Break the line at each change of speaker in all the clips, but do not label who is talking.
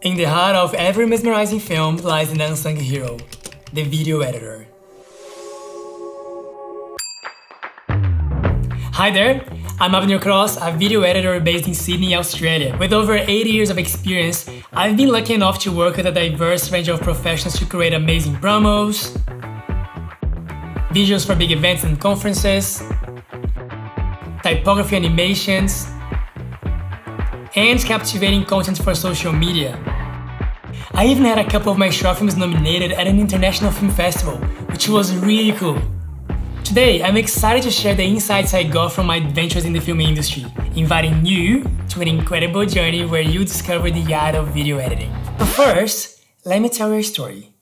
In the heart of every mesmerizing film lies an unsung hero, the video editor. Hi there, I'm Avner Cross, a video editor based in Sydney, Australia. With over 80 years of experience, I've been lucky enough to work with a diverse range of professionals to create amazing promos, visuals for big events and conferences, typography animations, and captivating content for social media. I even had a couple of my short films nominated at an international film festival, which was really cool. Today, I'm excited to share the insights I got from my adventures in the film industry, inviting you to an incredible journey where you discover the art of video editing. But first, let me tell you a story.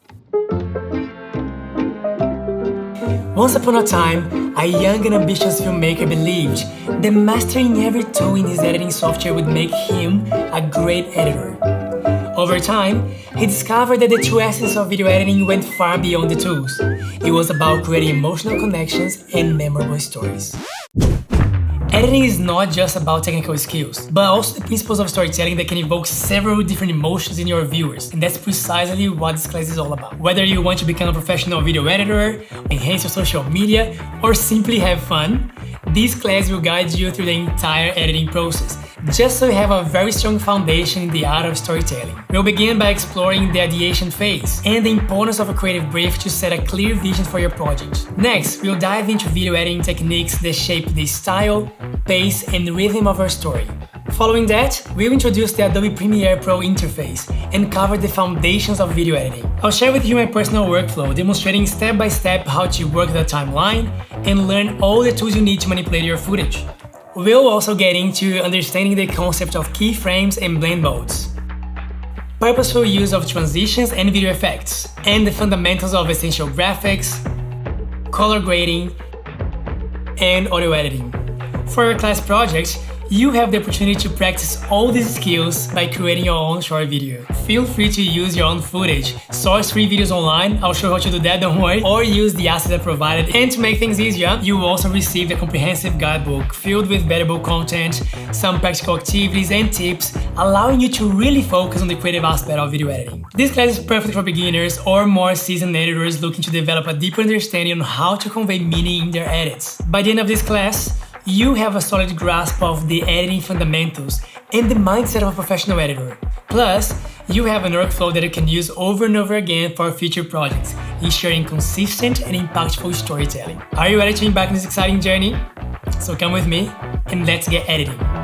Once upon a time, a young and ambitious filmmaker believed that mastering every tool in his editing software would make him a great editor. Over time, he discovered that the true essence of video editing went far beyond the tools. It was about creating emotional connections and memorable stories. Editing is not just about technical skills, but also the principles of storytelling that can evoke several different emotions in your viewers. And that's precisely what this class is all about. Whether you want to become a professional video editor, enhance your social media, or simply have fun, this class will guide you through the entire editing process, just so you have a very strong foundation in the art of storytelling. We'll begin by exploring the ideation phase and the importance of a creative brief to set a clear vision for your project. Next, we'll dive into video editing techniques that shape the style, pace, and rhythm of our story. Following that, we'll introduce the Adobe Premiere Pro interface and cover the foundations of video editing. I'll share with you my personal workflow, demonstrating step-by-step how to work the timeline and learn all the tools you need to manipulate your footage. We'll also get into understanding the concept of keyframes and blend modes, purposeful use of transitions and video effects, and the fundamentals of essential graphics, color grading, and audio editing. For your class project, you have the opportunity to practice all these skills by creating your own short video. Feel free to use your own footage, source free videos online, I'll show how to do that, don't worry, or use the assets I provided. And to make things easier, you will also receive a comprehensive guidebook filled with valuable content, some practical activities and tips, allowing you to really focus on the creative aspect of video editing. This class is perfect for beginners or more seasoned editors looking to develop a deeper understanding on how to convey meaning in their edits. By the end of this class, you have a solid grasp of the editing fundamentals and the mindset of a professional editor. Plus, you have an workflow that you can use over and over again for future projects, ensuring consistent and impactful storytelling. Are you ready to embark on this exciting journey? So come with me and let's get editing.